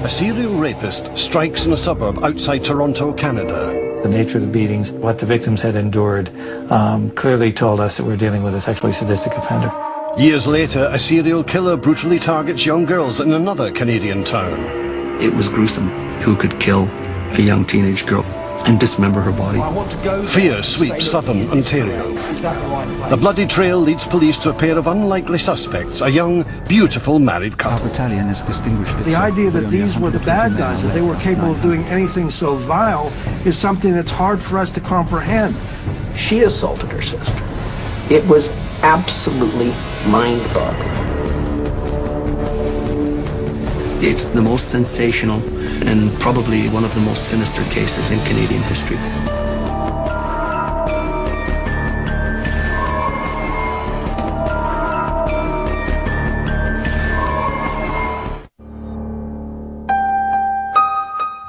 a serial rapist strikes in a suburb outside Toronto, Canada. The nature of the beatings, what the victims had endured, clearly told us that we're dealing with a sexually sadistic offender. Years later, a serial killer brutally targets young girls in another Canadian town. It was gruesome. Who could kill a young teenage girl and dismember her body? Fear sweeps southern Ontario. The bloody trail leads police to a pair of unlikely suspects, a young, beautiful married couple. Our battalion has distinguished itself. The idea that these were the bad guys, that they were capable of doing anything so vile, is something that's hard for us to comprehend. She assaulted her sister. It was absolutely mind-boggling. It's the most sensational and probably one of the most sinister cases in Canadian history.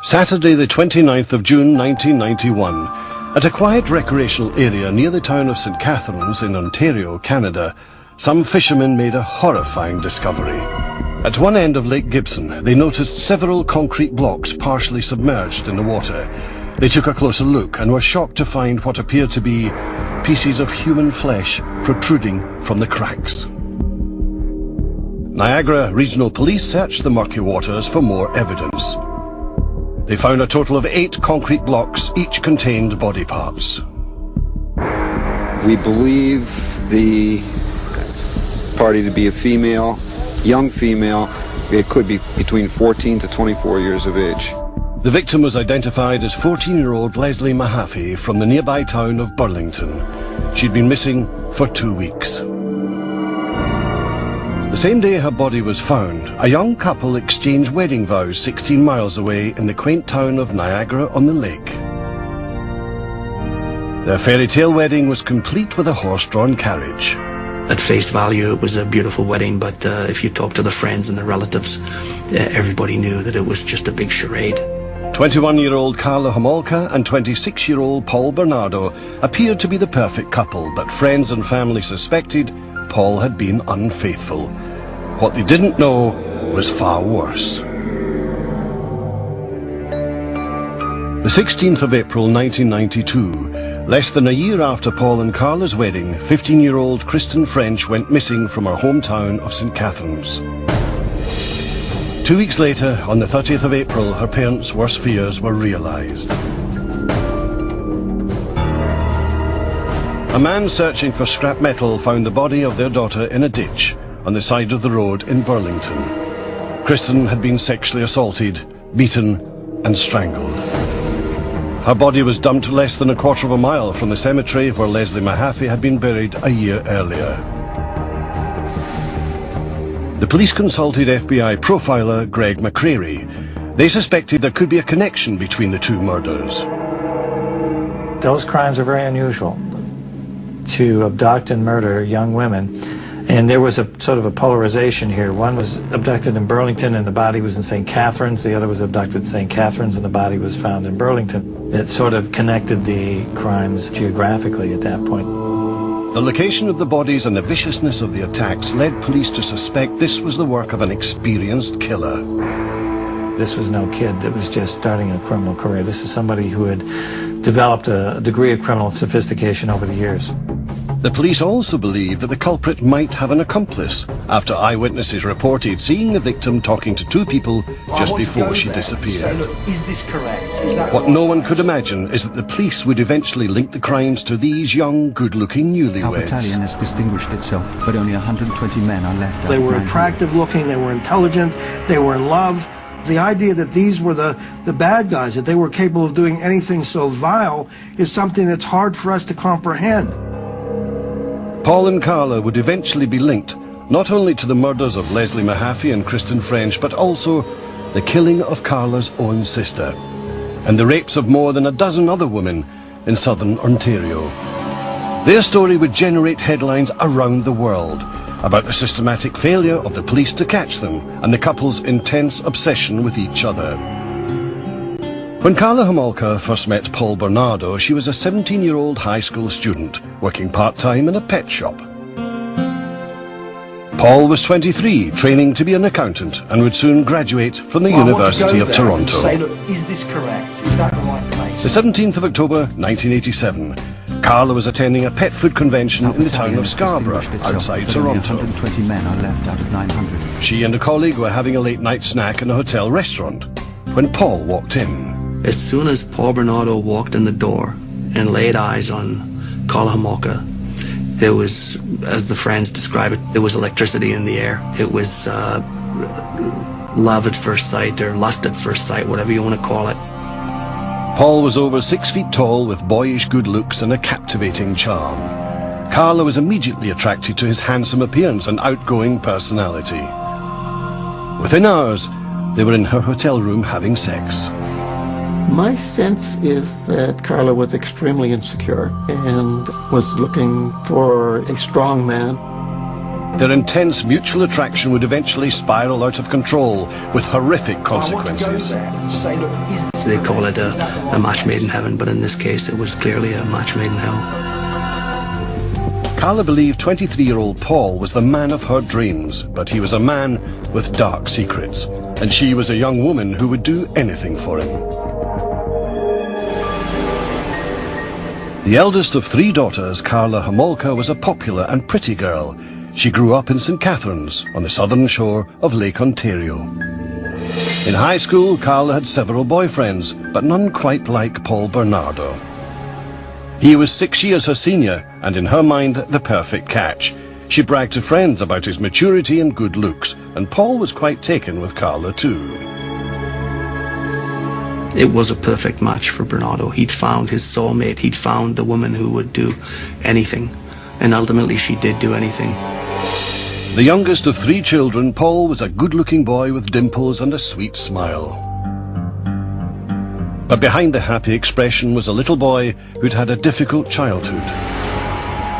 Saturday the 29th of June 1991, at a quiet recreational area near the town of St. Catharines in Ontario, Canada, some fishermen made a horrifying discovery. At one end of Lake Gibson, they noticed several concrete blocks partially submerged in the water. They took a closer look and were shocked to find what appeared to be pieces of human flesh protruding from the cracks. Niagara Regional Police searched the murky waters for more evidence. They found a total of 8 concrete blocks, each contained body parts. We believe the party to be a female, young female. It could be between 14 to 24 years of age. The victim was identified as 14-year-old Leslie Mahaffey from the nearby town of Burlington. She'd been missing for 2 weeks. The same day her body was found, a young couple exchanged wedding vows 16 miles away in the quaint town of Niagara-on-the-Lake. Their fairy tale wedding was complete with a horse-drawn carriage. At face value, it was a beautiful wedding, but if you talk to the friends and the relatives, everybody knew that it was just a big charade. 21-year-old Karla Homolka and 26-year-old Paul Bernardo appeared to be the perfect couple, but friends and family suspected Paul had been unfaithful. What they didn't know was far worse. The 16th of April 1992, less than a year after Paul and Karla's wedding, 15-year-old Kristen French went missing from her hometown of St. Catharines. 2 weeks later, on the 30th of April, her parents' worst fears were realized. A man searching for scrap metal found the body of their daughter in a ditch on the side of the road in Burlington. Kristen had been sexually assaulted, beaten and strangled. Her body was dumped less than a quarter of a mile from the cemetery where Leslie Mahaffey had been buried a year earlier. The police consulted FBI profiler Greg McCreary. They suspected there could be a connection between the two murders. Those crimes are very unusual, to abduct and murder young women. And there was a sort of a polarization here. One was abducted in Burlington and the body was in St. Catharines. The other was abducted in St. Catharines and the body was found in Burlington. It sort of connected the crimes geographically at that point. The location of the bodies and the viciousness of the attacks led police to suspect this was the work of an experienced killer. This was no kid that was just starting a criminal career. This is somebody who had developed a degree of criminal sophistication over the years. The police also believed that the culprit might have an accomplice after eyewitnesses reported seeing the victim talking to 2 people just before she disappeared. Is this correct? What no one could imagine is that the police would eventually link the crimes to these young, good-looking Our newlyweds. battalion has distinguished itself, but only 120 men are left. They were attractive looking, they were intelligent, they were in love. The idea that these were the bad guys, that they were capable of doing anything so vile, is something that's hard for us to comprehend. Paul and Karla would eventually be linked not only to the murders of Leslie Mahaffey and Kristen French, but also the killing of Karla's own sister and the rapes of more than a dozen other women in southern Ontario. Their story would generate headlines around the world about the systematic failure of the police to catch them and the couple's intense obsession with each other. When Karla Homolka first met Paul Bernardo, she was a 17-year-old high school student working part-time in a pet shop. Paul was 23, training to be an accountant, and would soon graduate from the University of Toronto. Say, look, is this correct? Is that the right place? The 17th of October 1987, Karla was attending a pet food convention in the town of Scarborough, outside Toronto. 120 men are left out of 900. She and a colleague were having a late-night snack in a hotel restaurant when Paul walked in. As soon as Paul Bernardo walked in the door and laid eyes on Karla Homolka, there was, as the friends describe it, there was electricity in the air. It was love at first sight, or lust at first sight, whatever you want to call it. Paul was over 6 feet tall with boyish good looks and a captivating charm. Karla was immediately attracted to his handsome appearance and outgoing personality. Within hours, they were in her hotel room having sex. My sense is that Karla was extremely insecure and was looking for a strong man. Their intense mutual attraction would eventually spiral out of control with horrific consequences. They call it a match made in heaven, but in this case it was clearly a match made in hell. Karla believed 23-year-old Paul was the man of her dreams, but he was a man with dark secrets, and she was a young woman who would do anything for him. The eldest of 3 daughters, Karla Homolka was a popular and pretty girl. She grew up in St. Catharines, on the southern shore of Lake Ontario. In high school, Karla had several boyfriends, but none quite like Paul Bernardo. He was 6 years her senior, and in her mind, the perfect catch. She bragged to friends about his maturity and good looks, and Paul was quite taken with Karla too. It was a perfect match for Bernardo. He'd found his soulmate. He'd found the woman who would do anything. And ultimately she did do anything. The youngest of 3 children, Paul was a good-looking boy with dimples and a sweet smile. But behind the happy expression was a little boy who'd had a difficult childhood.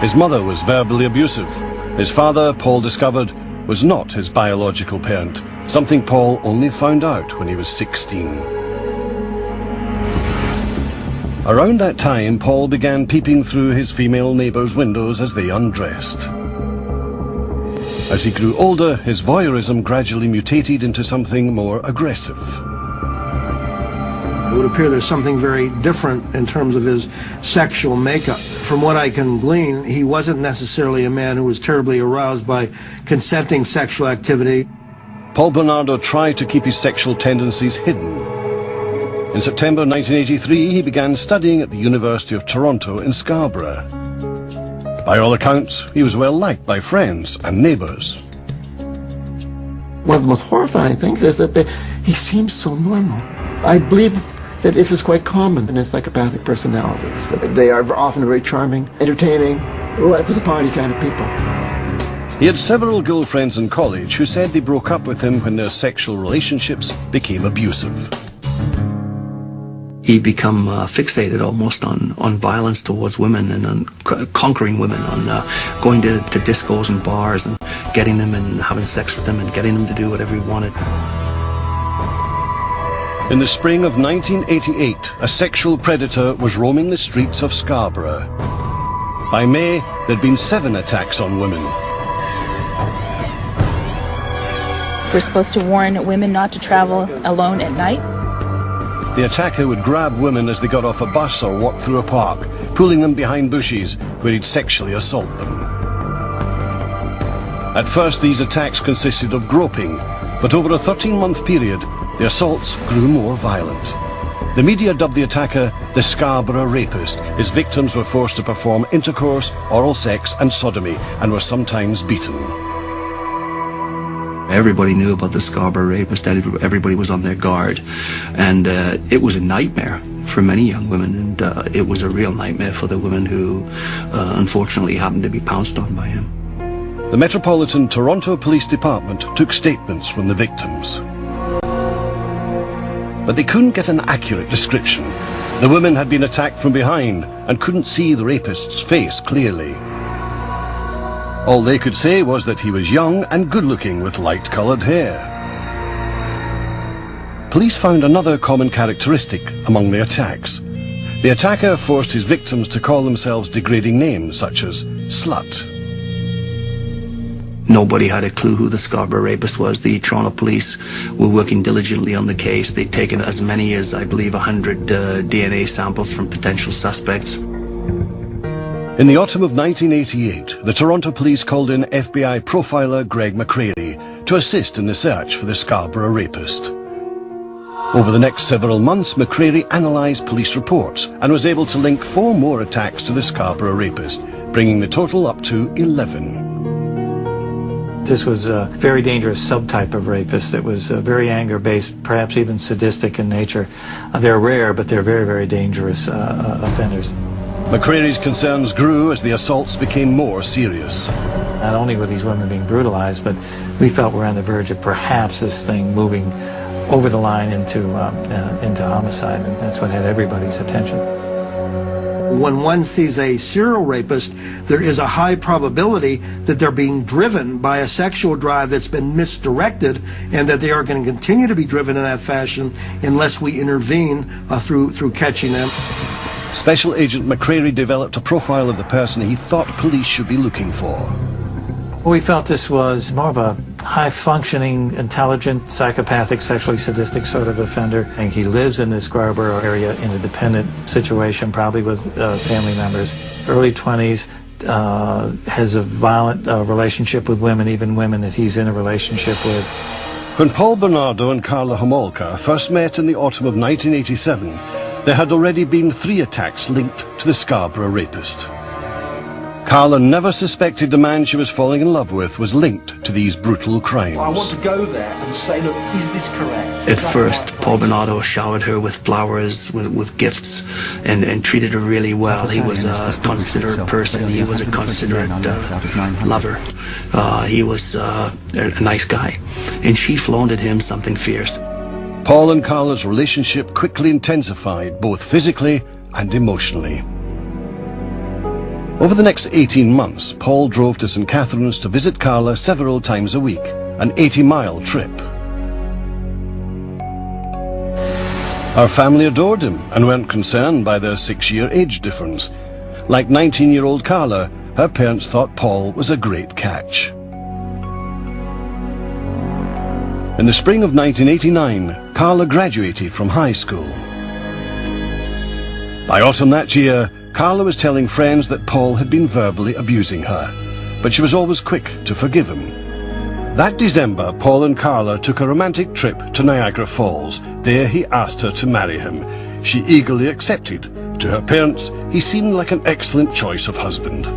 His mother was verbally abusive. His father, Paul discovered, was not his biological parent, something Paul only found out when he was 16. Around that time, Paul began peeping through his female neighbours' windows as they undressed. As he grew older, his voyeurism gradually mutated into something more aggressive. It would appear there's something very different in terms of his sexual makeup. From what I can glean, he wasn't necessarily a man who was terribly aroused by consenting sexual activity. Paul Bernardo tried to keep his sexual tendencies hidden. In September 1983, he began studying at the University of Toronto in Scarborough. By all accounts, he was well liked by friends and neighbours. One of the most horrifying things is that he seems so normal. I believe that this is quite common in psychopathic personalities. They are often very charming, entertaining, life of the party kind of people. He had several girlfriends in college who said they broke up with him when their sexual relationships became abusive. He'd become fixated almost on violence towards women and on conquering women, on going to discos and bars and getting them and having sex with them and getting them to do whatever he wanted. In the spring of 1988, a sexual predator was roaming the streets of Scarborough. By May, there'd been 7 attacks on women. We're supposed to warn women not to travel alone at night. The attacker would grab women as they got off a bus or walked through a park, pulling them behind bushes where he'd sexually assault them. At first, these attacks consisted of groping, but over a 13-month period, the assaults grew more violent. The media dubbed the attacker the Scarborough Rapist. His victims were forced to perform intercourse, oral sex and sodomy, and were sometimes beaten. Everybody knew about the Scarborough Rapist. Everybody was on their guard. And it was a nightmare for many young women. And it was a real nightmare for the women who unfortunately happened to be pounced on by him. The Metropolitan Toronto Police Department took statements from the victims. But they couldn't get an accurate description. The women had been attacked from behind and couldn't see the rapist's face clearly. All they could say was that he was young and good-looking with light-coloured hair. Police found another common characteristic among the attacks. The attacker forced his victims to call themselves degrading names such as slut. Nobody had a clue who the Scarborough rapist was. The Toronto police were working diligently on the case. They'd taken as many as, I believe, 100 DNA samples from potential suspects. In the autumn of 1988, the Toronto police called in FBI profiler Greg McCreary to assist in the search for the Scarborough rapist. Over the next several months, McCreary analysed police reports and was able to link 4 more attacks to the Scarborough rapist, bringing the total up to 11. This was a very dangerous subtype of rapist that was very anger-based, perhaps even sadistic in nature. They're rare, but they're very, very dangerous offenders. McCreary's concerns grew as the assaults became more serious. Not only were these women being brutalized, but we felt we're on the verge of perhaps this thing moving over the line into homicide, and that's what had everybody's attention. When one sees a serial rapist, there is a high probability that they're being driven by a sexual drive that's been misdirected, and that they are going to continue to be driven in that fashion unless we intervene through catching them. Special Agent McCreary developed a profile of the person he thought police should be looking for. We felt this was more of a high-functioning, intelligent, psychopathic, sexually sadistic sort of offender. And he lives in the Scarborough area in a dependent situation, probably with family members. Early 20s, has a violent relationship with women, even women that he's in a relationship with. When Paul Bernardo and Karla Homolka first met in the autumn of 1987, there had already been 3 attacks linked to the Scarborough rapist. Karla never suspected the man she was falling in love with was linked to these brutal crimes. I want to go there and say, look, is this correct? At first, Paul Bernardo showered her with flowers, with gifts, and treated her really well. He was a considerate person. He was a considerate lover. He was a nice guy. And she flaunted him something fierce. Paul and Karla's relationship quickly intensified, both physically and emotionally. Over the next 18 months, Paul drove to St. Catharines to visit Karla several times a week, an 80-mile trip. Our family adored him and weren't concerned by their 6-year age difference. Like 19-year-old Karla, her parents thought Paul was a great catch. In the spring of 1989, Karla graduated from high school. By autumn that year, Karla was telling friends that Paul had been verbally abusing her, but she was always quick to forgive him. That December, Paul and Karla took a romantic trip to Niagara Falls. There he asked her to marry him. She eagerly accepted. To her parents, he seemed like an excellent choice of husband.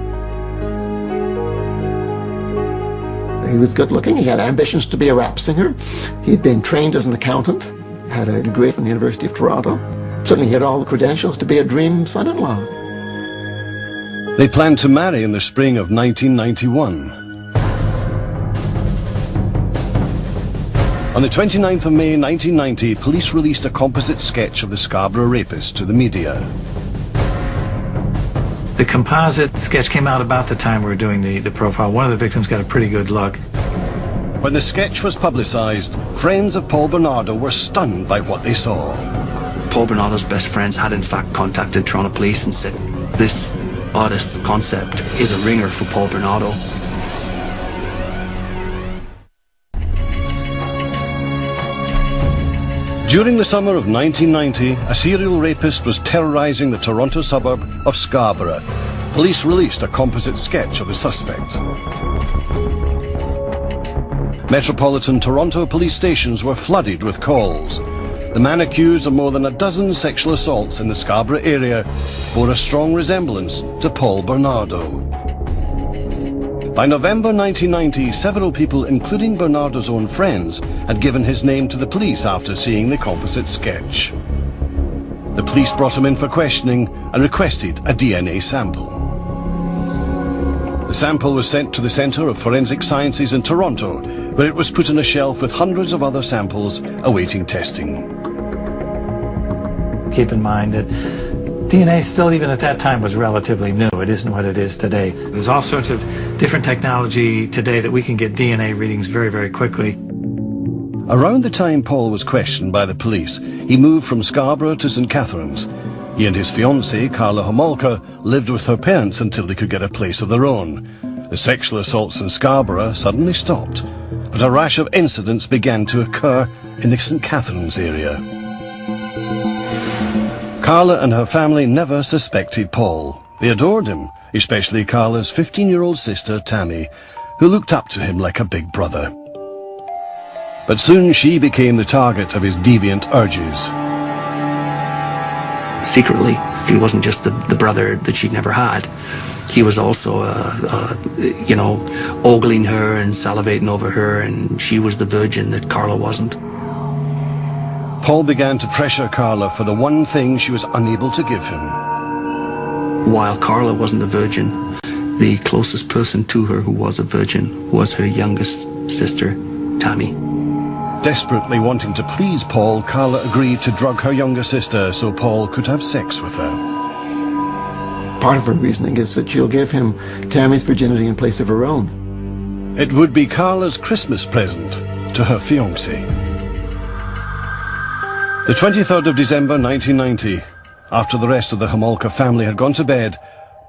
He was good looking, he had ambitions to be a rap singer. He'd been trained as an accountant, had a degree from the University of Toronto. Certainly he had all the credentials to be a dream son-in-law. They planned to marry in the spring of 1991. On the 29th of May 1990, police released a composite sketch of the Scarborough rapist to the media. The composite sketch came out about the time we were doing the profile. One of the victims got a pretty good look. When the sketch was publicized, friends of Paul Bernardo were stunned by what they saw. Paul Bernardo's best friends had in fact contacted Toronto police and said, this artist's concept is a ringer for Paul Bernardo. During the summer of 1990, a serial rapist was terrorizing the Toronto suburb of Scarborough. Police released a composite sketch of the suspect. Metropolitan Toronto police stations were flooded with calls. The man accused of more than a dozen sexual assaults in the Scarborough area bore a strong resemblance to Paul Bernardo. By November 1990, several people, including Bernardo's own friends, had given his name to the police after seeing the composite sketch. The police brought him in for questioning and requested a DNA sample. The sample was sent to the Centre of Forensic Sciences in Toronto, where it was put on a shelf with hundreds of other samples awaiting testing. Keep in mind that DNA still, even at that time, was relatively new. It isn't what it is today. There's all sorts of different technology today that we can get DNA readings very, very quickly. Around the time Paul was questioned by the police, he moved from Scarborough to St. Catharines. He and his fiancée, Karla Homolka, lived with her parents until they could get a place of their own. The sexual assaults in Scarborough suddenly stopped, but a rash of incidents began to occur in the St. Catharines area. Karla and her family never suspected Paul. They adored him, especially Karla's 15-year-old sister, Tammy, who looked up to him like a big brother. But soon she became the target of his deviant urges. Secretly, he wasn't just the brother that she'd never had. He was also, ogling her and salivating over her, and she was the virgin that Karla wasn't. Paul began to pressure Karla for the one thing she was unable to give him. While Karla wasn't a virgin, the closest person to her who was a virgin was her youngest sister, Tammy. Desperately wanting to please Paul, Karla agreed to drug her younger sister so Paul could have sex with her. Part of her reasoning is that she'll give him Tammy's virginity in place of her own. It would be Karla's Christmas present to her fiancé. The 23rd of December 1990, after the rest of the Homolka family had gone to bed,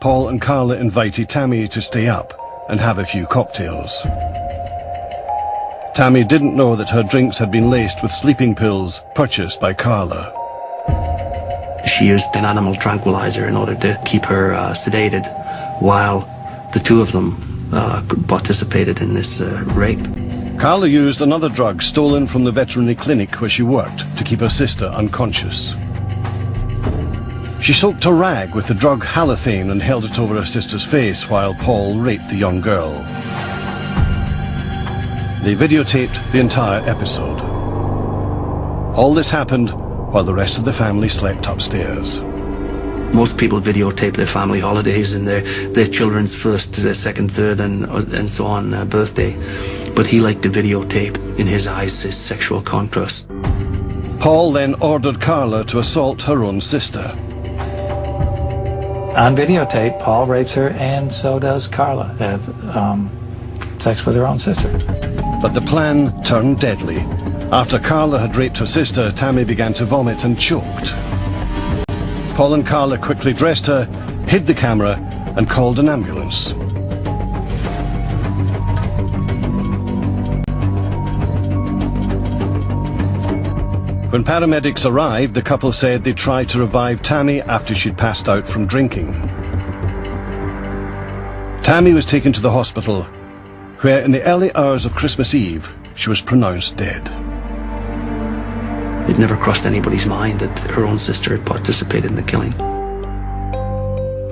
Paul and Karla invited Tammy to stay up and have a few cocktails. Tammy didn't know that her drinks had been laced with sleeping pills purchased by Karla. She used an animal tranquilizer in order to keep her sedated, while the two of them participated in this rape. Karla used another drug stolen from the veterinary clinic where she worked to keep her sister unconscious. She soaked a rag with the drug halothane and held it over her sister's face while Paul raped the young girl. They videotaped the entire episode. All this happened while the rest of the family slept upstairs. Most people videotape their family holidays and their children's first, their second, third, and so on birthday. But he liked to videotape, in his eyes, his sexual contrast. Paul then ordered Karla to assault her own sister. On videotape, Paul rapes her, and so does Karla. They have sex with her own sister. But the plan turned deadly. After Karla had raped her sister, Tammy began to vomit and choked. Paul and Karla quickly dressed her, hid the camera, and called an ambulance. When paramedics arrived, the couple said they tried to revive Tammy after she'd passed out from drinking. Tammy was taken to the hospital, where in the early hours of Christmas Eve, she was pronounced dead. It never crossed anybody's mind that her own sister had participated in the killing.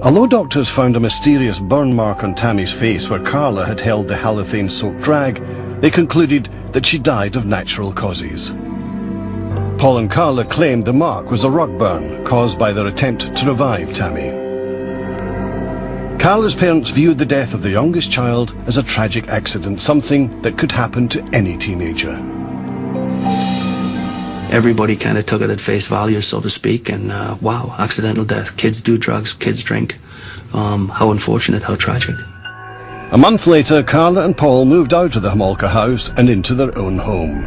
Although doctors found a mysterious burn mark on Tammy's face where Karla had held the halothane-soaked drag, they concluded that she died of natural causes. Paul and Karla claimed the mark was a rug burn caused by their attempt to revive Tammy. Karla's parents viewed the death of the youngest child as a tragic accident, something that could happen to any teenager. Everybody kind of took it at face value, so to speak, and wow, accidental death. Kids do drugs, kids drink. How unfortunate, how tragic. A month later, Karla and Paul moved out of the Homolka house and into their own home.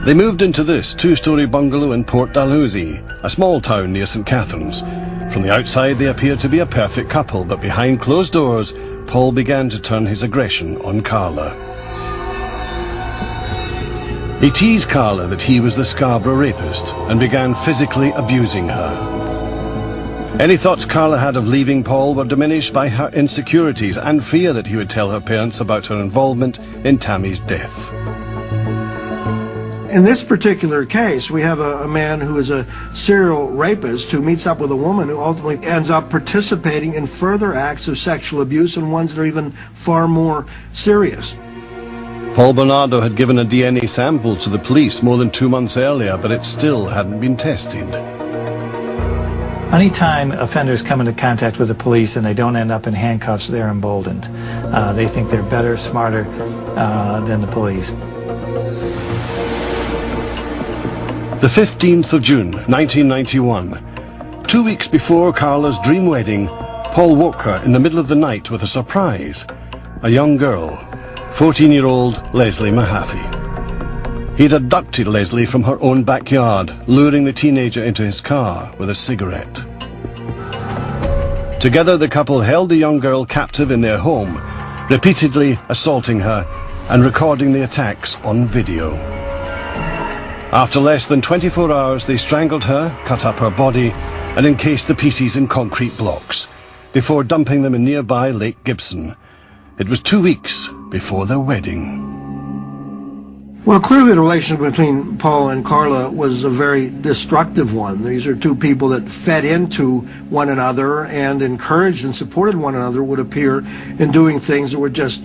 They moved into this two-story bungalow in Port Dalhousie, a small town near St. Catharines. From the outside, they appeared to be a perfect couple, but behind closed doors, Paul began to turn his aggression on Karla. He teased Karla that he was the Scarborough rapist and began physically abusing her. Any thoughts Karla had of leaving Paul were diminished by her insecurities and fear that he would tell her parents about her involvement in Tammy's death. In this particular case, we have a man who is a serial rapist who meets up with a woman who ultimately ends up participating in further acts of sexual abuse, and ones that are even far more serious. Paul Bernardo had given a DNA sample to the police more than 2 months earlier, but it still hadn't been tested. Anytime offenders come into contact with the police and they don't end up in handcuffs, they're emboldened. They think they're better, smarter than the police. The 15th of June, 1991. 2 weeks before Karla's dream wedding, Paul woke her in the middle of the night with a surprise. A young girl, 14-year-old Leslie Mahaffey. He'd abducted Leslie from her own backyard, luring the teenager into his car with a cigarette. Together, the couple held the young girl captive in their home, repeatedly assaulting her and recording the attacks on video. After less than 24 hours, they strangled her, cut up her body, and encased the pieces in concrete blocks, before dumping them in nearby Lake Gibson. It was 2 weeks before their wedding. Well, clearly the relationship between Paul and Karla was a very destructive one. These are two people that fed into one another and encouraged and supported one another, would appear, in doing things that were just,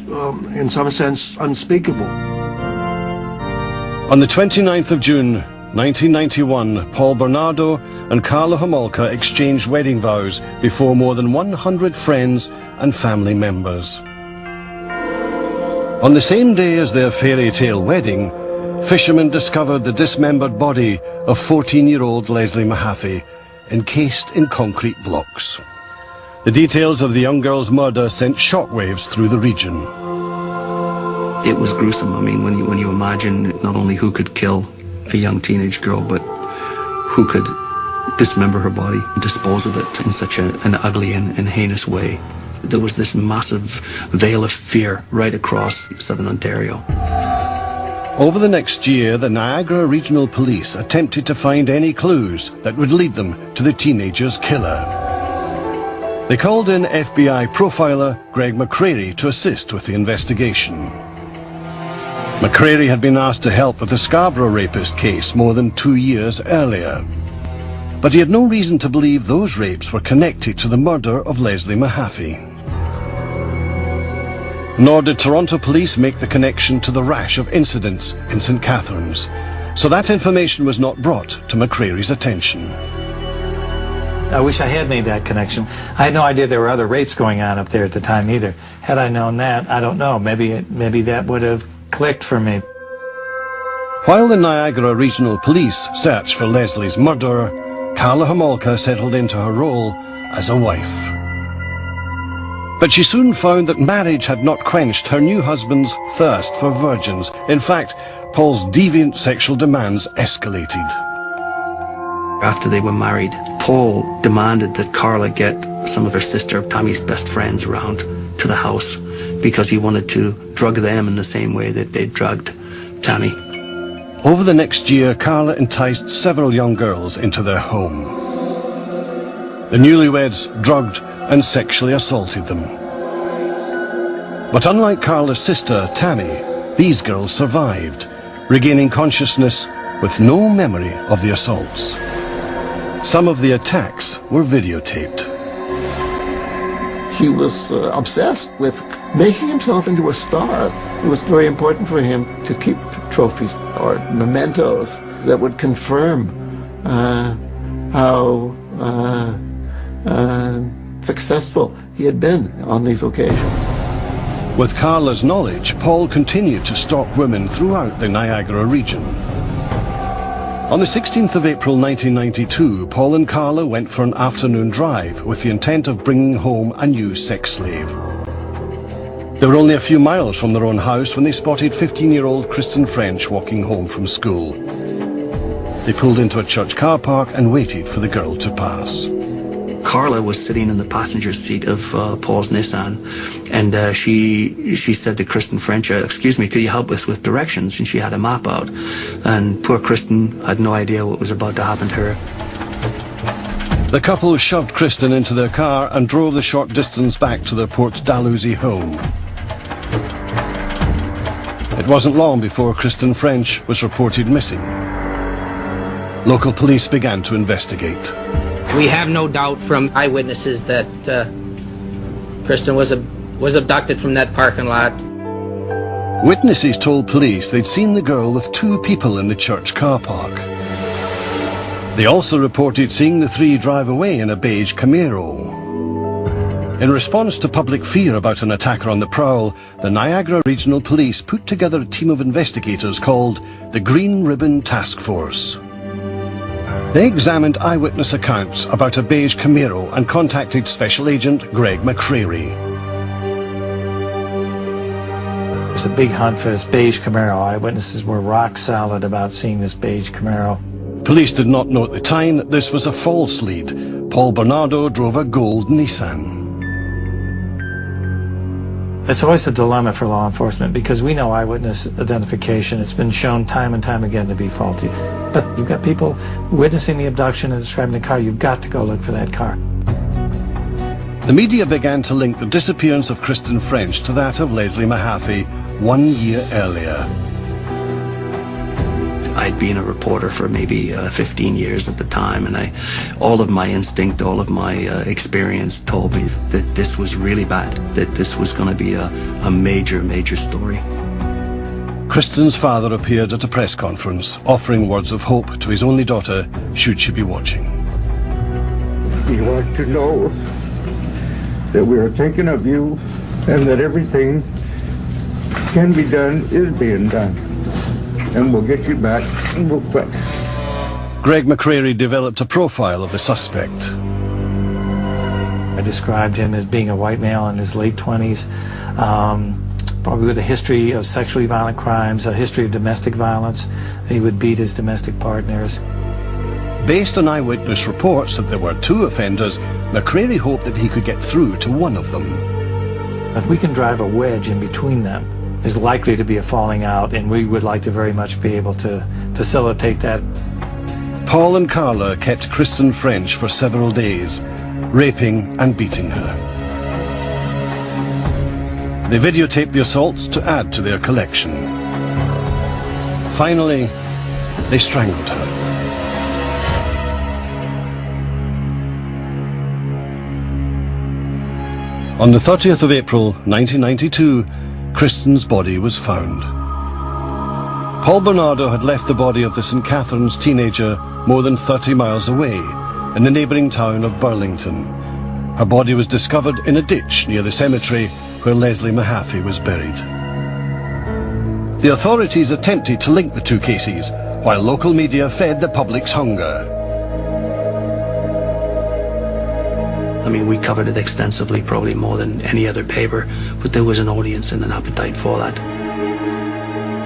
in some sense, unspeakable. On the 29th of June, 1991, Paul Bernardo and Karla Homolka exchanged wedding vows before more than 100 friends and family members. On the same day as their fairy tale wedding, fishermen discovered the dismembered body of 14-year-old Leslie Mahaffey, encased in concrete blocks. The details of the young girl's murder sent shockwaves through the region. It was gruesome. I mean, when you imagine not only who could kill a young teenage girl, but who could dismember her body, dispose of it in such an ugly and heinous way. There was this massive veil of fear right across southern Ontario. Over the next year, the Niagara Regional Police attempted to find any clues that would lead them to the teenager's killer. They called in FBI profiler Greg McCreary to assist with the investigation. McCreary had been asked to help with the Scarborough rapist case more than 2 years earlier. But he had no reason to believe those rapes were connected to the murder of Leslie Mahaffey. Nor did Toronto police make the connection to the rash of incidents in St. Catharines, so that information was not brought to McCreary's attention. I wish I had made that connection. I had no idea there were other rapes going on up there at the time either. Had I known that, I don't know, maybe that would have clicked for me. While the Niagara Regional Police searched for Leslie's murderer, Karla Homolka settled into her role as a wife. But she soon found that marriage had not quenched her new husband's thirst for virgins. In fact, Paul's deviant sexual demands escalated. After they were married, Paul demanded that Karla get some of her sister, Tammy's best friends, around to the house because he wanted to drug them in the same way that they drugged Tammy. Over the next year, Karla enticed several young girls into their home. The newlyweds drugged and sexually assaulted them. But unlike Karla's sister, Tammy, these girls survived, regaining consciousness with no memory of the assaults. Some of the attacks were videotaped. He was obsessed with making himself into a star. It was very important for him to keep trophies or mementos that would confirm how successful he had been on these occasions. With Karla's knowledge, Paul continued to stalk women throughout the Niagara region. On the 16th of April 1992, Paul and Karla went for an afternoon drive with the intent of bringing home a new sex slave. They were only a few miles from their own house when they spotted 15-year-old Kristen French walking home from school. They pulled into a church car park and waited for the girl to pass. Karla was sitting in the passenger seat of Paul's Nissan, and she said to Kristen French, "Excuse me, could you help us with directions?" And she had a map out, and poor Kristen had no idea what was about to happen to her. The couple shoved Kristen into their car and drove the short distance back to their Port Dalhousie home. It wasn't long before Kristen French was reported missing. Local police began to investigate. We have no doubt from eyewitnesses that Kristen was abducted from that parking lot. Witnesses told police they'd seen the girl with 2 people in the church car park. They also reported seeing the 3 drive away in a beige Camaro. In response to public fear about an attacker on the prowl, the Niagara Regional Police put together a team of investigators called the Green Ribbon Task Force. They examined eyewitness accounts about a beige Camaro and contacted Special Agent Greg McCreary. It was a big hunt for this beige Camaro. Eyewitnesses were rock solid about seeing this beige Camaro. Police did not know at the time that this was a false lead, Paul Bernardo drove a gold Nissan. It's always a dilemma for law enforcement because we know eyewitness identification. It's been shown time and time again to be faulty. But you've got people witnessing the abduction and describing the car. You've got to go look for that car. The media began to link the disappearance of Kristen French to that of Leslie Mahaffey 1 year earlier. I'd been a reporter for maybe 15 years at the time, and all of my instinct, all of my experience told me that this was really bad, that this was going to be a major, major story. Kristen's father appeared at a press conference, offering words of hope to his only daughter, should she be watching. We want to know that we are thinking of you and that everything can be done is being done. And we'll get you back real quick. Greg McCrary developed a profile of the suspect. I described him as being a white male in his late 20s, probably with a history of sexually violent crimes, a history of domestic violence. He would beat his domestic partners. Based on eyewitness reports that there were 2 offenders, McCrary hoped that he could get through to one of them. If we can drive a wedge in between them, there's likely to be a falling out, and we would like to very much be able to facilitate that. Paul and Karla kept Kristen French for several days, raping and beating her. They videotaped the assaults to add to their collection. Finally, they strangled her. On the 30th of April 1992, Kristen's body was found. Paul Bernardo had left the body of the St. Catherine's teenager more than 30 miles away, in the neighbouring town of Burlington. Her body was discovered in a ditch near the cemetery where Leslie Mahaffey was buried. The authorities attempted to link the 2 cases, while local media fed the public's hunger. I mean, we covered it extensively, probably more than any other paper, but there was an audience and an appetite for that.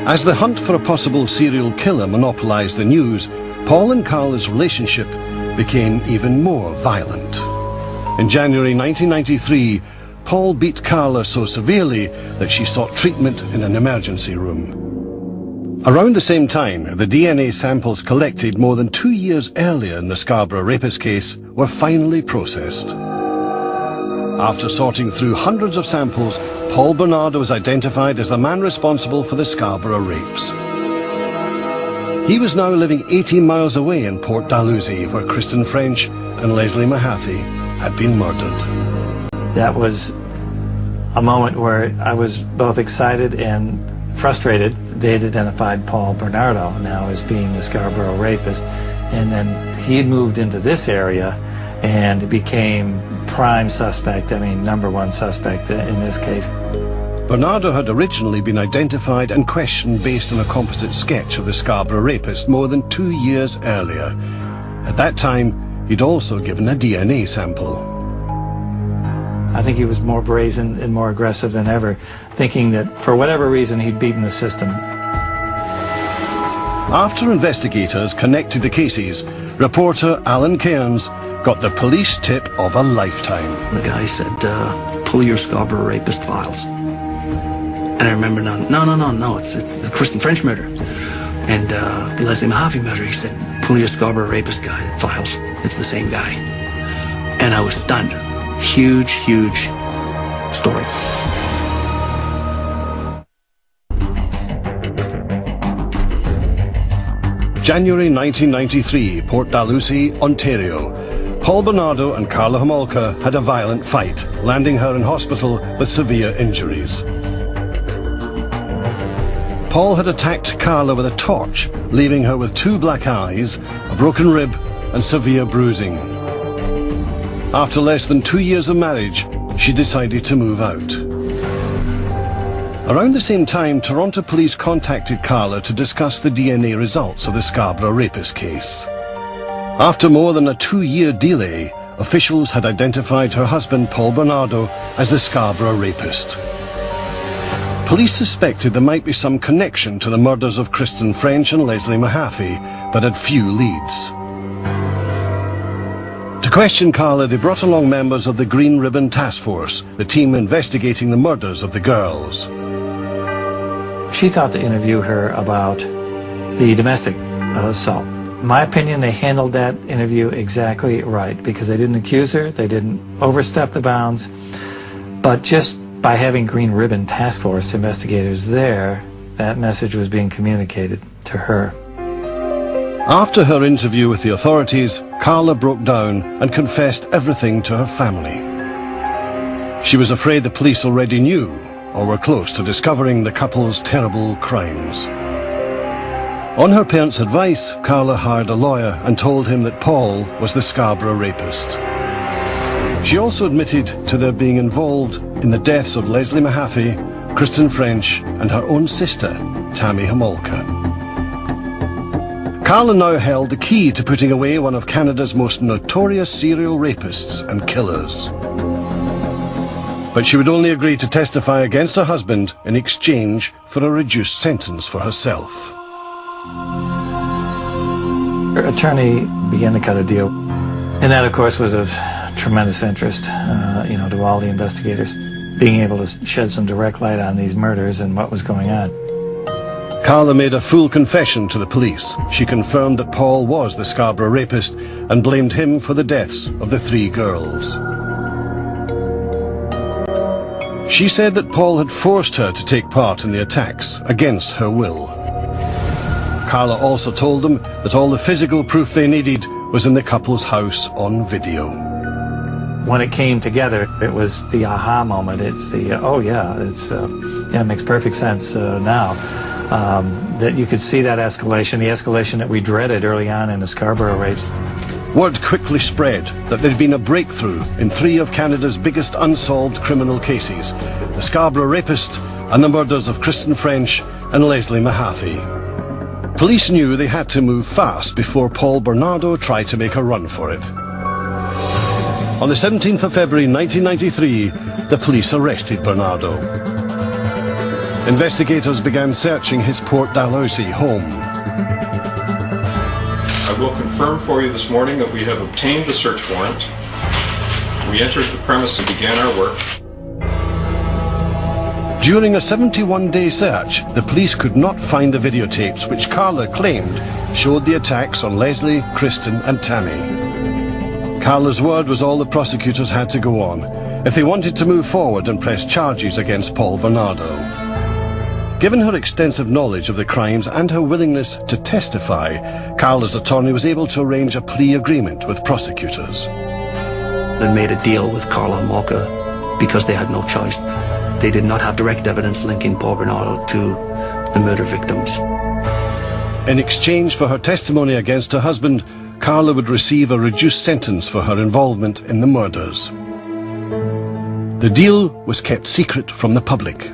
As the hunt for a possible serial killer monopolized the news, Paul and Karla's relationship became even more violent. In January 1993, Paul beat Karla so severely that she sought treatment in an emergency room. Around the same time, the DNA samples collected more than 2 years earlier in the Scarborough rapist case were finally processed. After sorting through hundreds of samples, Paul Bernardo was identified as the man responsible for the Scarborough rapes. He was now living 18 miles away in Port Dalhousie, where Kristen French and Leslie Mahaffey had been murdered. That was a moment where I was both excited and frustrated. They had identified Paul Bernardo now as being the Scarborough rapist, and then he had moved into this area and became prime suspect, #1 suspect in this case. Bernardo had originally been identified and questioned based on a composite sketch of the Scarborough rapist more than 2 years earlier. At that time, he'd also given a DNA sample. I think he was more brazen and more aggressive than ever, thinking that for whatever reason he'd beaten the system. After investigators connected the cases, reporter Alan Cairns got the police tip of a lifetime. The guy said, pull your Scarborough rapist files. And I remember, no, it's the Kristen French murder. And Leslie Mahaffey murder, he said, pull your Scarborough rapist guy files. It's the same guy. And I was stunned. Huge, huge story. January 1993, Port Dalhousie, Ontario. Paul Bernardo and Karla Homolka had a violent fight, landing her in hospital with severe injuries. Paul had attacked Karla with a torch, leaving her with 2 black eyes, a broken rib, and severe bruising. After less than 2 years of marriage, she decided to move out. Around the same time, Toronto police contacted Karla to discuss the DNA results of the Scarborough rapist case. After more than a 2-year delay, officials had identified her husband Paul Bernardo as the Scarborough rapist. Police suspected there might be some connection to the murders of Kristen French and Leslie Mahaffey, but had few leads. To question Karla, they brought along members of the Green Ribbon Task Force, the team investigating the murders of the girls. She thought to interview her about the domestic assault. In my opinion, they handled that interview exactly right, because they didn't accuse her, they didn't overstep the bounds, but just by having Green Ribbon Task Force investigators there, that message was being communicated to her. After her interview with the authorities, Karla broke down and confessed everything to her family. She was afraid the police already knew or were close to discovering the couple's terrible crimes. On her parents' advice, Karla hired a lawyer and told him that Paul was the Scarborough rapist. She also admitted to their being involved in the deaths of Leslie Mahaffey, Kristen French, and her own sister, Tammy Homolka. Karla now held the key to putting away one of Canada's most notorious serial rapists and killers. But she would only agree to testify against her husband in exchange for a reduced sentence for herself. Her attorney began to cut a deal, and that, of course, was of tremendous interest, to all the investigators, being able to shed some direct light on these murders and what was going on. Karla made a full confession to the police. She confirmed that Paul was the Scarborough rapist and blamed him for the deaths of the 3 girls. She said that Paul had forced her to take part in the attacks against her will. Karla also told them that all the physical proof they needed was in the couple's house on video. When it came together, it was the aha moment. It's the, it makes perfect sense now. That you could see that escalation, the escalation that we dreaded early on in the Scarborough rapes. Word quickly spread that there'd been a breakthrough in 3 of Canada's biggest unsolved criminal cases, the Scarborough rapist and the murders of Kristen French and Leslie Mahaffey. Police knew they had to move fast before Paul Bernardo tried to make a run for it. On the 17th of February 1993, the police arrested Bernardo. Investigators began searching his Port Dalhousie home. I will confirm for you this morning that we have obtained the search warrant. We entered the premise and began our work. During a 71-day search, the police could not find the videotapes which Karla claimed showed the attacks on Leslie, Kristen and Tammy. Karla's word was all the prosecutors had to go on if they wanted to move forward and press charges against Paul Bernardo. Given her extensive knowledge of the crimes and her willingness to testify, Karla's attorney was able to arrange a plea agreement with prosecutors. They made a deal with Karla Homolka because they had no choice. They did not have direct evidence linking Paul Bernardo to the murder victims. In exchange for her testimony against her husband, Karla would receive a reduced sentence for her involvement in the murders. The deal was kept secret from the public.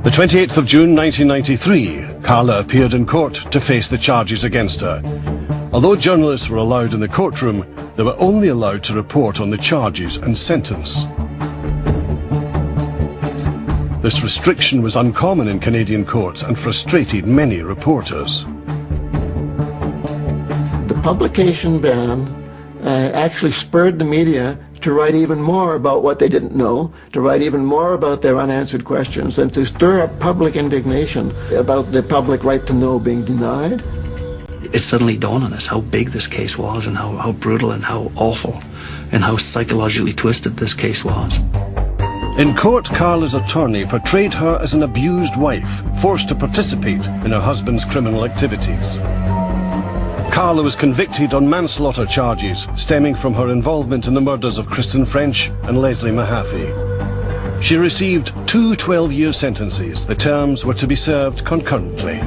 The 28th of June 1993, Karla appeared in court to face the charges against her. Although journalists were allowed in the courtroom, they were only allowed to report on the charges and sentence. This restriction was uncommon in Canadian courts and frustrated many reporters. The publication ban actually spurred the media to write even more about what they didn't know, to write even more about their unanswered questions, and to stir up public indignation about the public right to know being denied. It suddenly dawned on us how big this case was and how brutal and how awful and how psychologically twisted this case was. In court, Karla's attorney portrayed her as an abused wife, forced to participate in her husband's criminal activities. Karla was convicted on manslaughter charges stemming from her involvement in the murders of Kristen French and Leslie Mahaffey. She received 2 12-year sentences. The terms were to be served concurrently.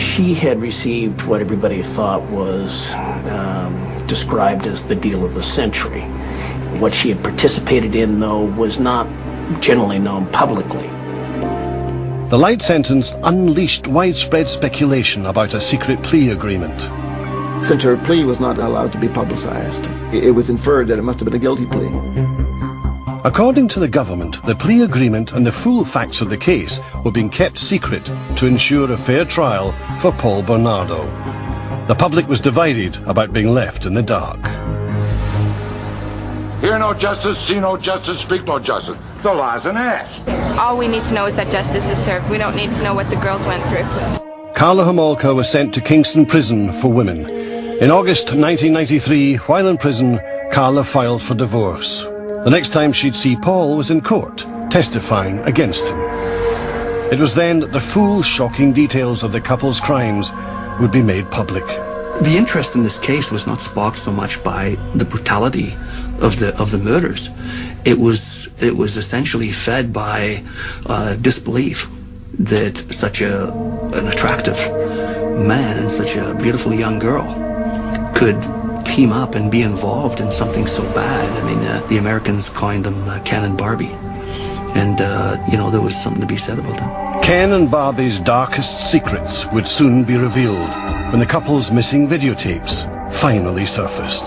She had received what everybody thought was described as the deal of the century. What she had participated in, though, was not generally known publicly. The light sentence unleashed widespread speculation about a secret plea agreement. Since her plea was not allowed to be publicized, it was inferred that it must have been a guilty plea. According to the government, the plea agreement and the full facts of the case were being kept secret to ensure a fair trial for Paul Bernardo. The public was divided about being left in the dark. Hear no justice, see no justice, speak no justice. The law's an ass. All we need to know is that justice is served. We don't need to know what the girls went through. Karla Homolka was sent to Kingston Prison for Women. In August 1993, while in prison, Karla filed for divorce. The next time she'd see Paul was in court, testifying against him. It was then that the full, shocking details of the couple's crimes would be made public. The interest in this case was not sparked so much by the brutality of the murders. It was essentially fed by disbelief that such an attractive man and such a beautiful young girl could team up and be involved in something so bad. I mean, the Americans coined them Ken and Barbie, and you know, there was something to be said about that. Ken and Barbie's darkest secrets would soon be revealed when the couple's missing videotapes finally surfaced.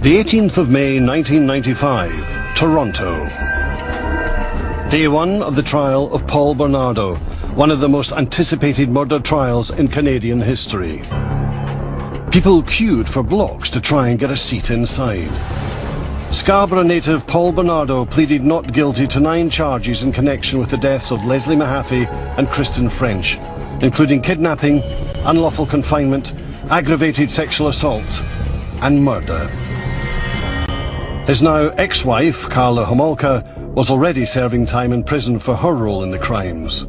The 18th of May 1995, Toronto. Day one of the trial of Paul Bernardo, one of the most anticipated murder trials in Canadian history. People queued for blocks to try and get a seat inside. Scarborough native Paul Bernardo pleaded not guilty to 9 charges in connection with the deaths of Leslie Mahaffey and Kristen French, including kidnapping, unlawful confinement, aggravated sexual assault, and murder. His now ex-wife, Karla Homolka, was already serving time in prison for her role in the crimes.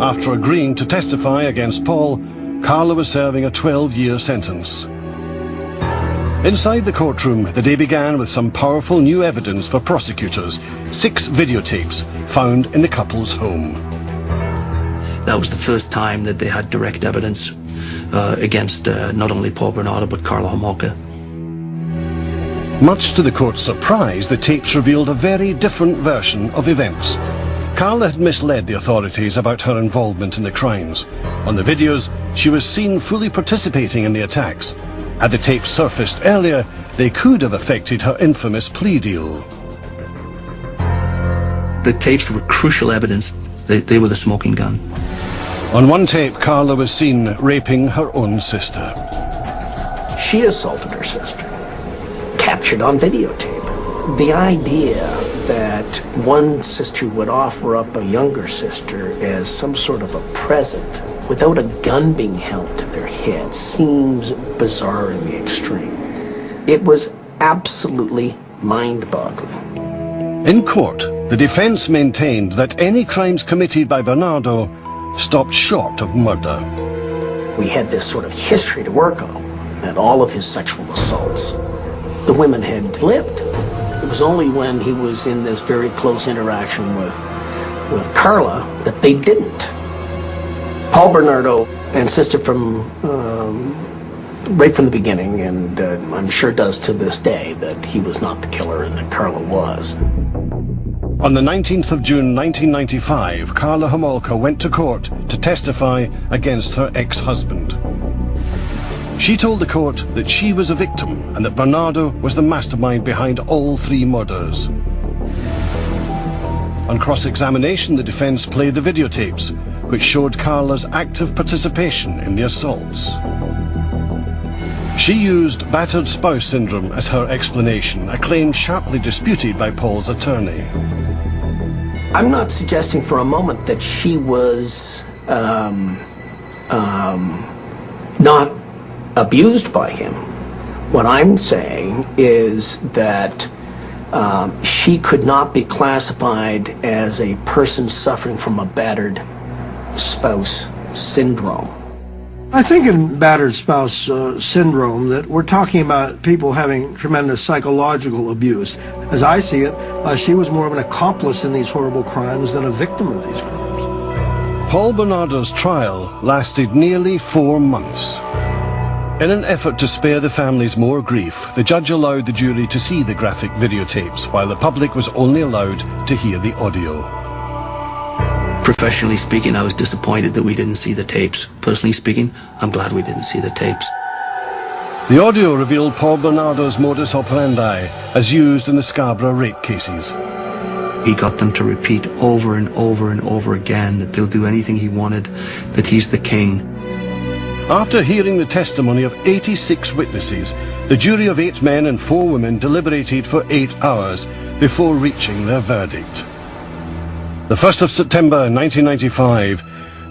After agreeing to testify against Paul, Karla was serving a 12-year sentence. Inside the courtroom, the day began with some powerful new evidence for prosecutors. 6 videotapes found in the couple's home. That was the first time that they had direct evidence against not only Paul Bernardo but Karla Homolka. Much to the court's surprise, the tapes revealed a very different version of events. Karla had misled the authorities about her involvement in the crimes. On the videos, she was seen fully participating in the attacks. Had the tapes surfaced earlier, they could have affected her infamous plea deal. The tapes were crucial evidence. They were the smoking gun. On one tape, Karla was seen raping her own sister. She assaulted her sister, captured on videotape. The idea that one sister would offer up a younger sister as some sort of a present without a gun being held to their head seems bizarre in the extreme. It was absolutely mind-boggling. In court, the defense maintained that any crimes committed by Bernardo stopped short of murder. We had this sort of history to work on, that all of his sexual assaults, the women had lived. It was only when he was in this very close interaction with Karla that they didn't. Paul Bernardo insisted right from the beginning, and I'm sure does to this day, that he was not the killer and that Karla was. On the 19th of June 1995, Karla Homolka went to court to testify against her ex-husband. She told the court that she was a victim and that Bernardo was the mastermind behind all 3 murders. On cross-examination, the defense played the videotapes, which showed Karla's active participation in the assaults. She used battered spouse syndrome as her explanation, a claim sharply disputed by Paul's attorney. I'm not suggesting for a moment that she was not abused by him. What I'm saying is that she could not be classified as a person suffering from a battered spouse syndrome. I think in battered spouse syndrome that we're talking about people having tremendous psychological abuse. As I see it, she was more of an accomplice in these horrible crimes than a victim of these crimes. Paul Bernardo's trial lasted nearly 4 months. In an effort to spare the families more grief, the judge allowed the jury to see the graphic videotapes, while the public was only allowed to hear the audio. Professionally speaking, I was disappointed that we didn't see the tapes. Personally speaking, I'm glad we didn't see the tapes. The audio revealed Paul Bernardo's modus operandi as used in the Scarborough rape cases. He got them to repeat over and over and over again that they'll do anything he wanted, that he's the king. After hearing the testimony of 86 witnesses, the jury of 8 men and 4 women deliberated for 8 hours before reaching their verdict. The 1st of September 1995,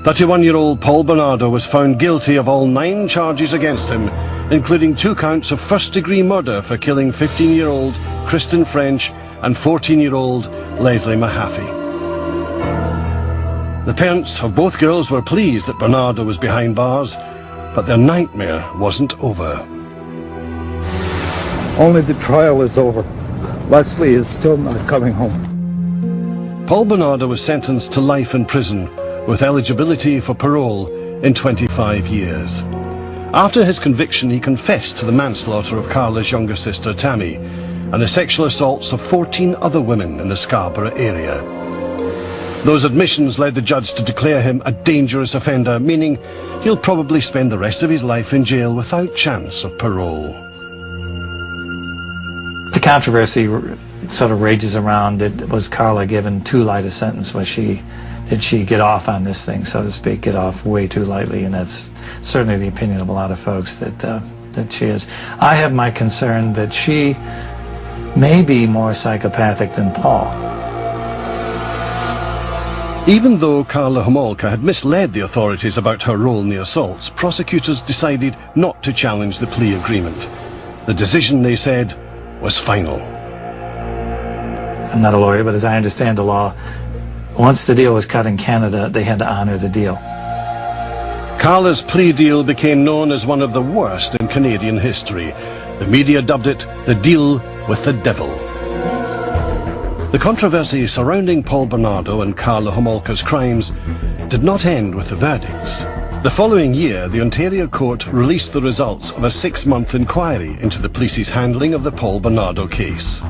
31-year-old Paul Bernardo was found guilty of all 9 charges against him, including 2 counts of first-degree murder for killing 15-year-old Kristen French and 14-year-old Leslie Mahaffey. The parents of both girls were pleased that Bernardo was behind bars, but their nightmare wasn't over. Only the trial is over. Leslie is still not coming home. Paul Bernardo was sentenced to life in prison with eligibility for parole in 25 years. After his conviction, he confessed to the manslaughter of Karla's younger sister Tammy and the sexual assaults of 14 other women in the Scarborough area. Those admissions led the judge to declare him a dangerous offender, meaning he'll probably spend the rest of his life in jail without chance of parole. The controversy sort of rages around, was Karla given too light a sentence? Did she get off on this thing, so to speak, get off way too lightly? And that's certainly the opinion of a lot of folks, that she is. I have my concern that she may be more psychopathic than Paul. Even though Karla Homolka had misled the authorities about her role in the assaults, prosecutors decided not to challenge the plea agreement. The decision, they said, was final. I'm not a lawyer, but as I understand the law, once the deal was cut in Canada, they had to honor the deal. Karla's plea deal became known as one of the worst in Canadian history. The media dubbed it the deal with the devil. The controversy surrounding Paul Bernardo and Karla Homolka's crimes did not end with the verdicts. The following year, the Ontario court released the results of a 6-month inquiry into the police's handling of the Paul Bernardo case.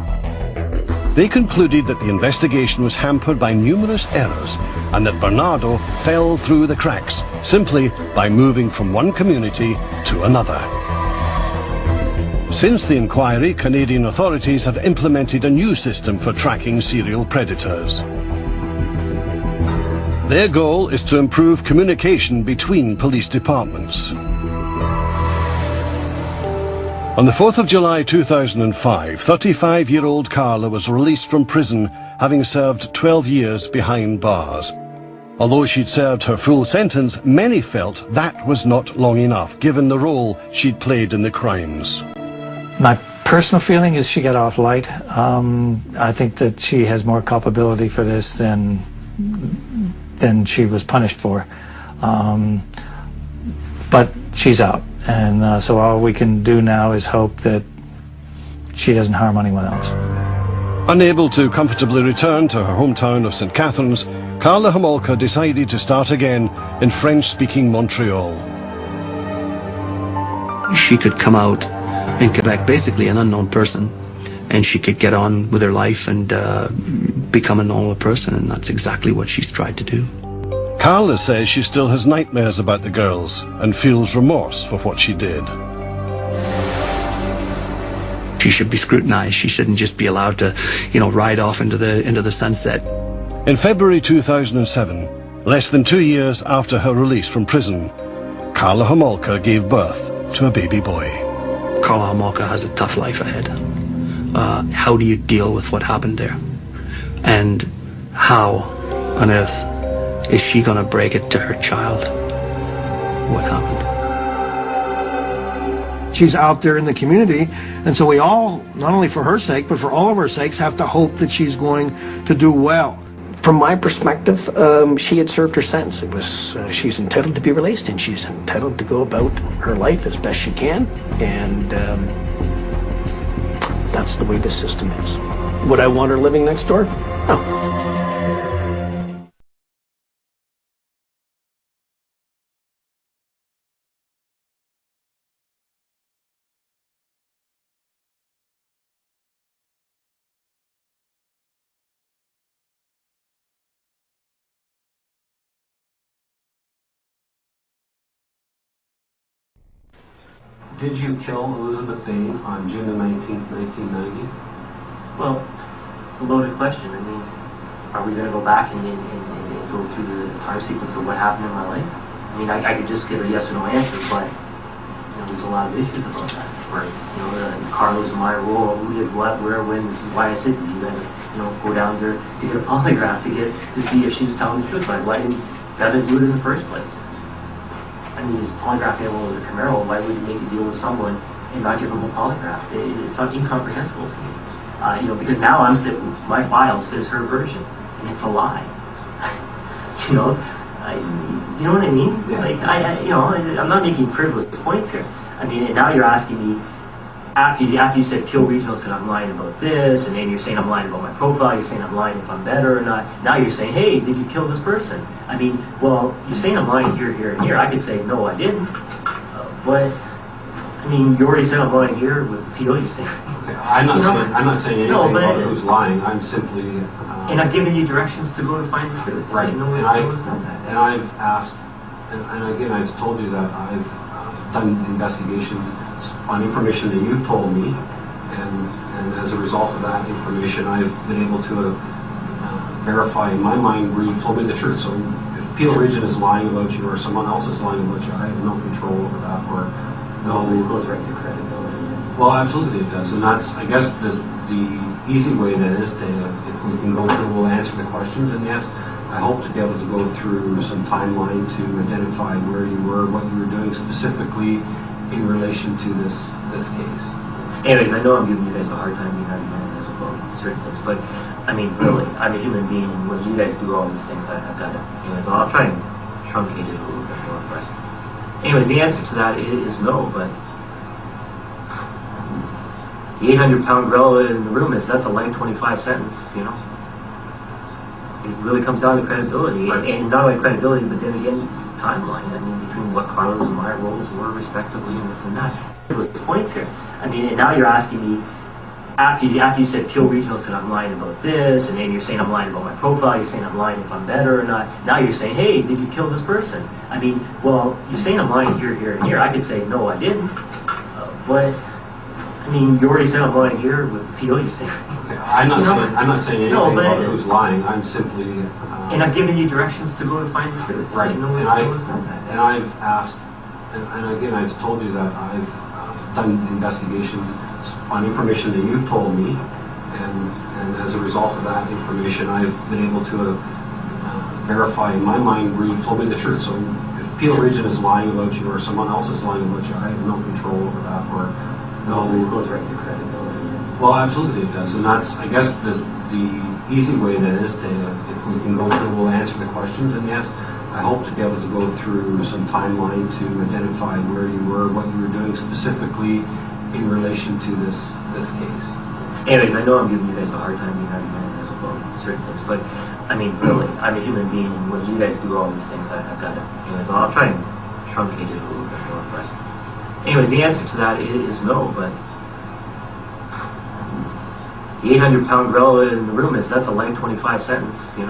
They concluded that the investigation was hampered by numerous errors and that Bernardo fell through the cracks simply by moving from one community to another. Since the inquiry, Canadian authorities have implemented a new system for tracking serial predators. Their goal is to improve communication between police departments. On the 4th of July 2005, 35-year-old Karla was released from prison, having served 12 years behind bars. Although she'd served her full sentence, many felt that was not long enough, given the role she'd played in the crimes. My personal feeling is she got off light. I think that she has more culpability for this than she was punished for. But she's out, and so all we can do now is hope that she doesn't harm anyone else. Unable to comfortably return to her hometown of St. Catharines, Karla Homolka decided to start again in French-speaking Montreal. She could come out in Quebec, basically an unknown person, and she could get on with her life and become a normal person, and that's exactly what she's tried to do. Karla says she still has nightmares about the girls and feels remorse for what she did. She should be scrutinized. She shouldn't just be allowed to, ride off into the sunset. In February 2007, less than 2 years after her release from prison, Karla Homolka gave birth to a baby boy. Karla Homolka has a tough life ahead. How do you deal with what happened there? And how on earth is she going to break it to her child? What happened? She's out there in the community, and so we all, not only for her sake, but for all of our sakes, have to hope that she's going to do well. From my perspective, she had served her sentence. It was she's entitled to be released, and she's entitled to go about her life as best she can, and that's the way the system is. Would I want her living next door? No. Did you kill Elizabeth Bain on June the 19th, 1990? Well, it's a loaded question. I mean, are we going to go back and go through the time sequence of what happened in my life? I mean, I could just give a yes or no answer, but there's a lot of issues about that. Right. Carla's in my role, who did what, where, when. This is why I said to you guys, go down there to get a polygraph to see if she was telling the truth. Why didn't Devin do it in the first place? I mean, he's polygraphing over the Camaro. Why would you make a deal with someone and not give them a polygraph? It's not incomprehensible to me. Because now I'm sitting, my file says her version, and it's a lie. You know what I mean? Yeah. Like I'm not making frivolous points here. I mean, and now you're asking me after you said Peel Regional said I'm lying about this, and then you're saying I'm lying about my profile. You're saying I'm lying if I'm better or not. Now you're saying, hey, did you kill this person? I mean, well, you're saying I'm lying here, here, and here. I could say no, I didn't. But I mean, you already said I'm lying here with Peel. You say. Okay, I'm not saying anything about who's lying. I'm simply. And I've given you directions to go to find the truth. Right. And I've asked, and again, I've told you that I've done investigation on information that you've told me, and as a result of that information, I've been able to verify in my mind where you've told me the truth. So if Peel Region is lying about you or someone else is lying about you, I have no control over that. Or it goes right to credibility. Well, absolutely it does, and that's, I guess, the easy way then is to, if we can go through, we'll answer the questions, and yes, I hope to be able to go through some timeline to identify where you were, what you were doing specifically in relation to this case. Anyways, I know I'm giving you guys a hard time about certain things, but I mean, really, I'm a human being, and when you guys do all these things, I've got to, I'll try and truncate it a little bit more, but anyways, the answer to that is no, but the 800-pound gorilla in the room that's a life 25 sentence, It really comes down to credibility, and not only credibility, but then again, timeline. I mean, between what Carla's and my roles were respectively, and this and that. There was points here. I mean, and now you're asking me, after you said Peel Regional said I'm lying about this, and then you're saying I'm lying about my profile, you're saying I'm lying if I'm better or not. Now you're saying, hey, did you kill this person? I mean, well, you're saying I'm lying here, here, and here. I could say, no, I didn't. But I mean, you already said I'm lying here with Peel. You say. Okay, I'm not saying anything about who's lying. I'm simply. And I've given you directions to go to find the truth. Right. And I've asked, and again, I've told you that I've done investigation on information that you've told me, and as a result of that information, I've been able to verify in my mind where you've told me the truth. So if Peel Region is lying about you or someone else is lying about you, I have no control over that. Or it goes right to credibility. Well, absolutely it does, and that's, I guess, the easy way then is to, if we can go through, we'll answer the questions, and yes, I hope to be able to go through some timeline to identify where you were, what you were doing specifically in relation to this case. Anyways, I know I'm giving you guys a hard time about certain things, but I mean, really, I'm a human being, and when you guys do all these things, I've got to, I'll try and truncate it a little bit more, but anyways, the answer to that is no, but the 800-pound gorilla in the room that's a life 25 sentence, It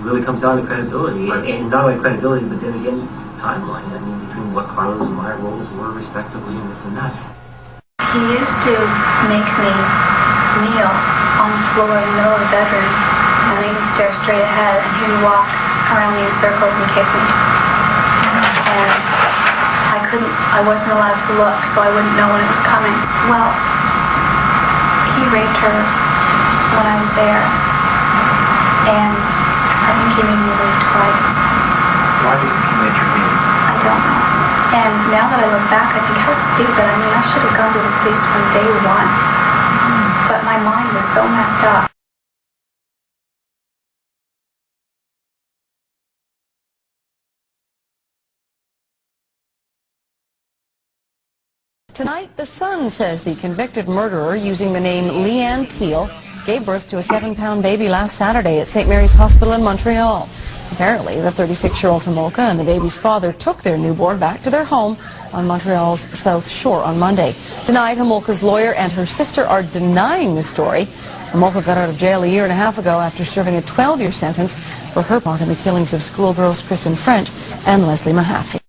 really comes down to credibility, and not only credibility, but then again, timeline. I mean, between what Carla's and my roles were respectively, and this and that. He used to make me kneel on the floor in the middle of the bedroom, and I would stare straight ahead, and he would walk around me in circles and kick me. And I wasn't allowed to look, so I wouldn't know when it was coming. Well, he raped her when I was there, and I think he made me leave twice. Why do you think he made you leave? I don't know. And now that I look back, I think how stupid. I mean, I should have gone to the police from day one. But my mind was so messed up. Tonight, The Sun says the convicted murderer, using the name Leanne Teal, gave birth to a 7-pound baby last Saturday at St. Mary's Hospital in Montreal. Apparently, the 36-year-old Homolka and the baby's father took their newborn back to their home on Montreal's South Shore on Monday. Tonight, Homolka's lawyer and her sister are denying the story. Homolka got out of jail a year and a half ago after serving a 12-year sentence for her part in the killings of schoolgirls Kristen French and Leslie Mahaffey.